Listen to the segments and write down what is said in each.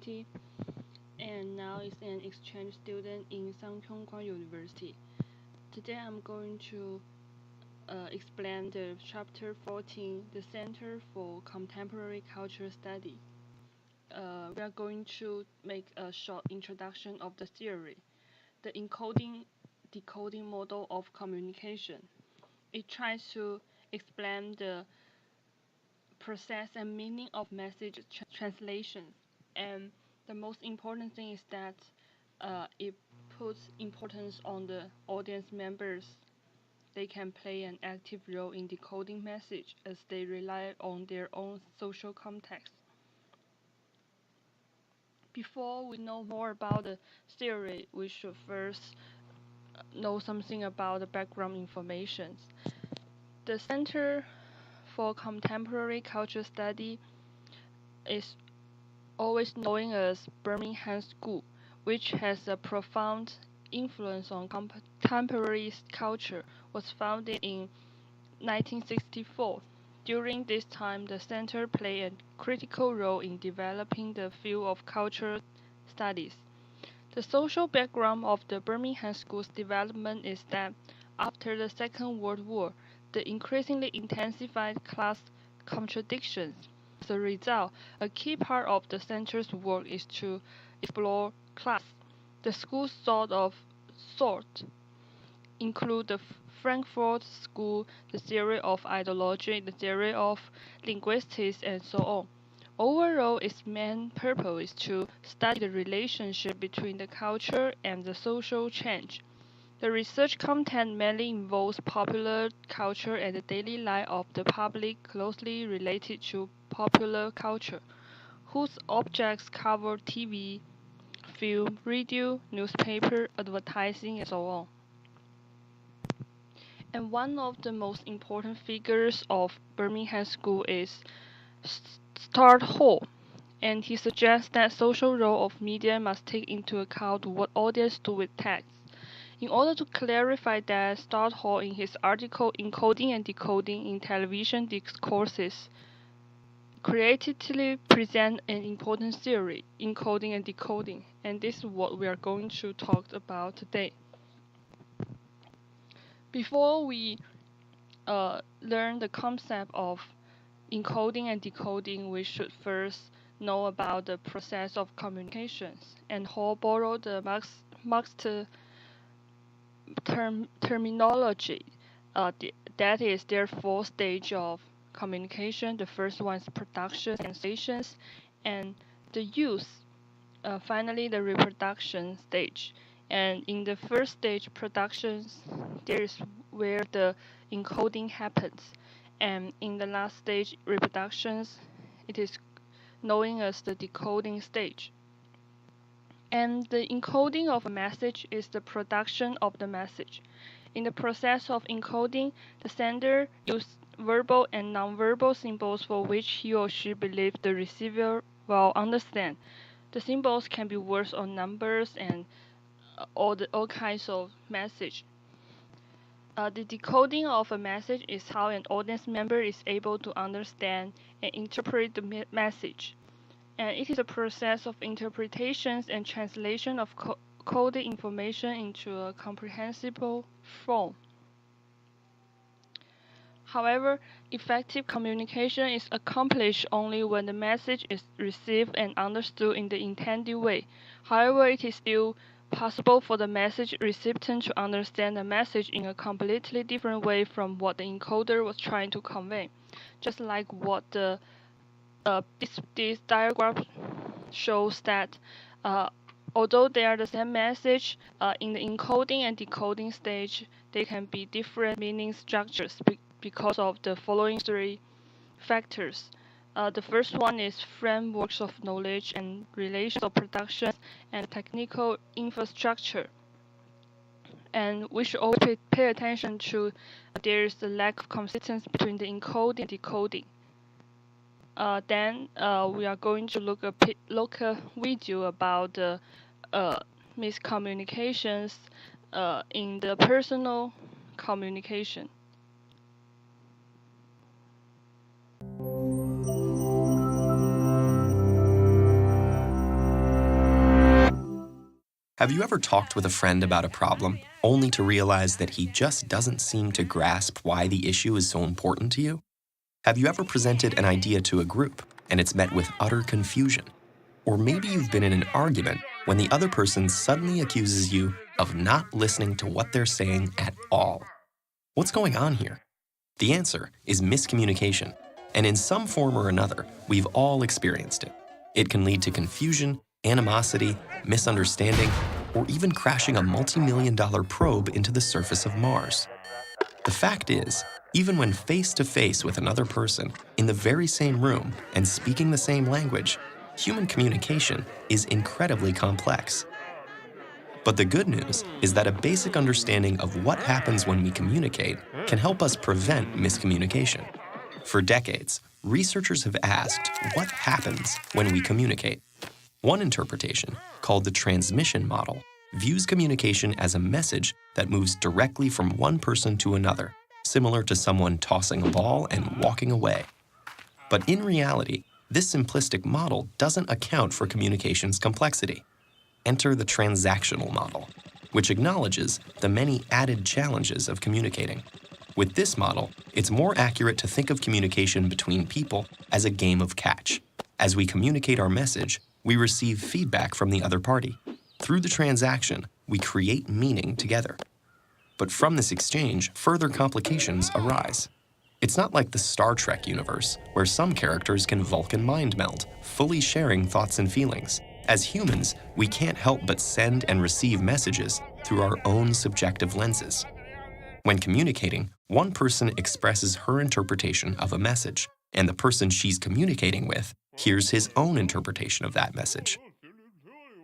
University, and now is an exchange student in Sangkyongkwang University. Today I'm going to explain the chapter 14, the Center for Contemporary Culture Study. We are going to make a short introduction of the theory, the encoding decoding model of communication. It tries to explain the process and meaning of message translations. And the most important thing is that it puts importance on the audience members. They can play an active role in decoding message as they rely on their own social context. Before we know more about the theory, we should first know something about the background information. The Center for Contemporary Culture Study is always known as Birmingham School, which has a profound influence on contemporary culture, was founded in 1964. During this time, the center played a critical role in developing the field of cultural studies. The social background of the Birmingham School's development is that after the Second World War, the increasingly intensified class contradictions. As a result, a key part of the center's work is to explore class. The school's thought include the Frankfurt School, the theory of ideology, the theory of linguistics, and so on. Overall, its main purpose is to study the relationship between the culture and the social change. The research content mainly involves popular culture and the daily life of the public closely related to popular culture, whose objects cover TV, film, radio, newspaper, advertising, and so on. And one of the most important figures of Birmingham School is Stuart Hall, and he suggests that social role of media must take into account what audience do with text. In order to clarify that, Stuart Hall in his article Encoding and Decoding in Television Discourses creatively present an important theory, encoding and decoding, and this is what we are going to talk about today. Before we learn the concept of encoding and decoding, we should first know about the process of communications. And Hall borrowed the Marxist terminology. That is, there are four stages of communication. The first one is production, sensations, and the use. Finally, the reproduction stage. And in the first stage, productions, there is where the encoding happens. And in the last stage, reproductions, it is known as the decoding stage. And the encoding of a message is the production of the message. In the process of encoding, the sender uses verbal and nonverbal symbols for which he or she believes the receiver will understand. The symbols can be words or numbers and all kinds of message. The decoding of a message is how an audience member is able to understand and interpret the message. And it is a process of interpretations and translation of coded information into a comprehensible form. However, effective communication is accomplished only when the message is received and understood in the intended way. However, it is still possible for the message recipient to understand the message in a completely different way from what the encoder was trying to convey. Just like what this diagram shows that although they are the same message, in the encoding and decoding stage, they can be different meaning structures because of the following three factors. The first one is frameworks of knowledge and relations of production and technical infrastructure. And we should always pay attention to there is a lack of consistency between the encoding and decoding. Then we are going to look a video about the miscommunications in the personal communication. Have you ever talked with a friend about a problem, only to realize that he just doesn't seem to grasp why the issue is so important to you? Have you ever presented an idea to a group, and it's met with utter confusion? Or maybe you've been in an argument when the other person suddenly accuses you of not listening to what they're saying at all. What's going on here? The answer is miscommunication, and in some form or another, we've all experienced it. It can lead to confusion, animosity, misunderstanding, or even crashing a multi-million-dollar probe into the surface of Mars. The fact is, even when face-to-face with another person, in the very same room and speaking the same language, human communication is incredibly complex. But the good news is that a basic understanding of what happens when we communicate can help us prevent miscommunication. For decades, researchers have asked what happens when we communicate. One interpretation, called the transmission model, views communication as a message that moves directly from one person to another, similar to someone tossing a ball and walking away. But in reality, this simplistic model doesn't account for communication's complexity. Enter the transactional model, which acknowledges the many added challenges of communicating. With this model, it's more accurate to think of communication between people as a game of catch. As we communicate our message, we receive feedback from the other party. Through the transaction, we create meaning together. But from this exchange, further complications arise. It's not like the Star Trek universe, where some characters can Vulcan mind meld, fully sharing thoughts and feelings. As humans, we can't help but send and receive messages through our own subjective lenses. When communicating, one person expresses her interpretation of a message, and the person she's communicating with hears his own interpretation of that message.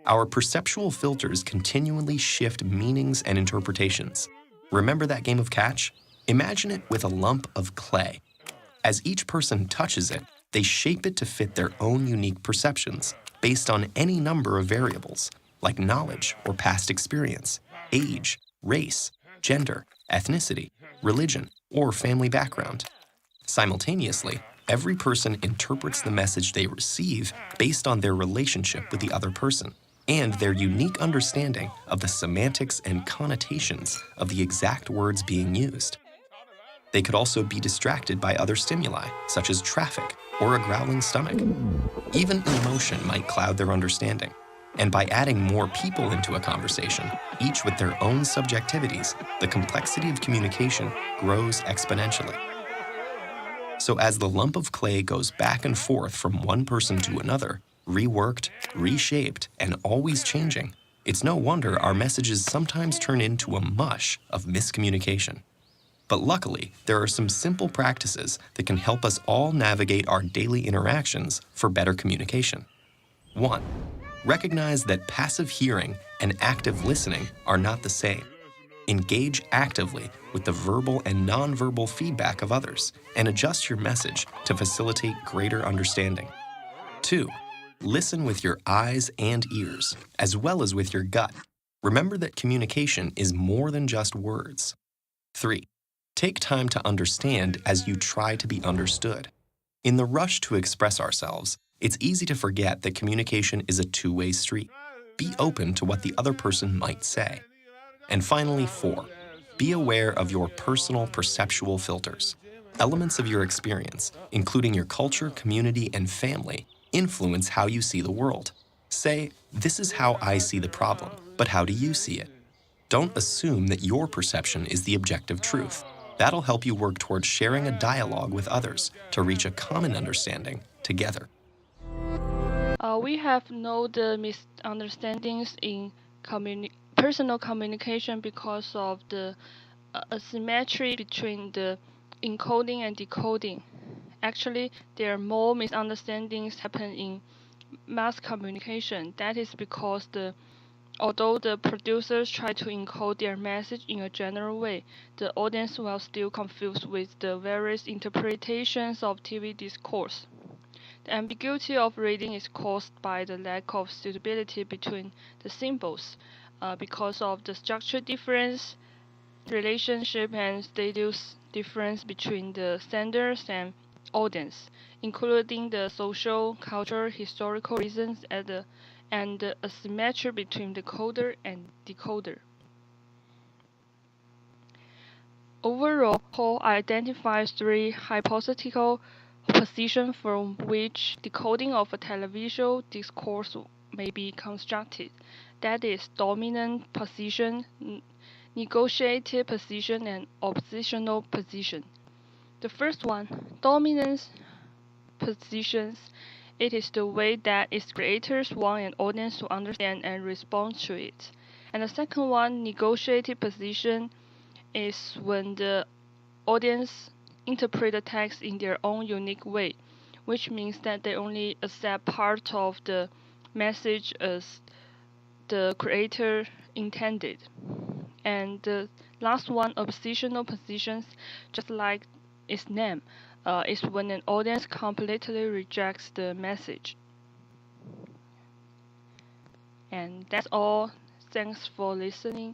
Our perceptual filters continually shift meanings and interpretations. Remember that game of catch? Imagine it with a lump of clay. As each person touches it, they shape it to fit their own unique perceptions based on any number of variables, like knowledge or past experience, age, race, gender, ethnicity, religion, or family background. Simultaneously, every person interprets the message they receive based on their relationship with the other person and their unique understanding of the semantics and connotations of the exact words being used. They could also be distracted by other stimuli, such as traffic or a growling stomach. Even emotion might cloud their understanding. And by adding more people into a conversation, each with their own subjectivities, the complexity of communication grows exponentially. So as the lump of clay goes back and forth from one person to another, reworked, reshaped, and always changing, it's no wonder our messages sometimes turn into a mush of miscommunication. But luckily, there are some simple practices that can help us all navigate our daily interactions for better communication. 1. Recognize that passive hearing and active listening are not the same. Engage actively with the verbal and nonverbal feedback of others and adjust your message to facilitate greater understanding. 2. Listen with your eyes and ears, as well as with your gut. Remember that communication is more than just words. 3. Take time to understand as you try to be understood. In the rush to express ourselves, it's easy to forget that communication is a two-way street. Be open to what the other person might say. And finally, 4. Be aware of your personal perceptual filters. Elements of your experience, including your culture, community, and family, influence how you see the world. Say, "This is how I see the problem, but how do you see it?" Don't assume that your perception is the objective truth. That'll help you work towards sharing a dialogue with others to reach a common understanding together. We have known the misunderstandings in personal communication because of the asymmetry between the encoding and decoding. Actually, there are more misunderstandings happen in mass communication. That is because although the producers try to encode their message in a general way, the audience will still confused with the various interpretations of TV discourse. The ambiguity of reading is caused by the lack of suitability between the symbols, because of the structure difference, relationship, and status difference between the senders and audience, including the social, cultural, historical reasons and the asymmetry between decoder and decoder. Overall, Hall identifies three hypothetical positions from which decoding of a televisual discourse may be constructed. That is, dominant position, negotiated position, and oppositional position. The first one, dominant positions, it is the way that its creators want an audience to understand and respond to it. And the second one, negotiated position, is when the audience interpret the text in their own unique way, which means that they only accept part of the message as the creator intended. And the last one, oppositional positions, just like its name, is when an audience completely rejects the message. And that's all. Thanks for listening.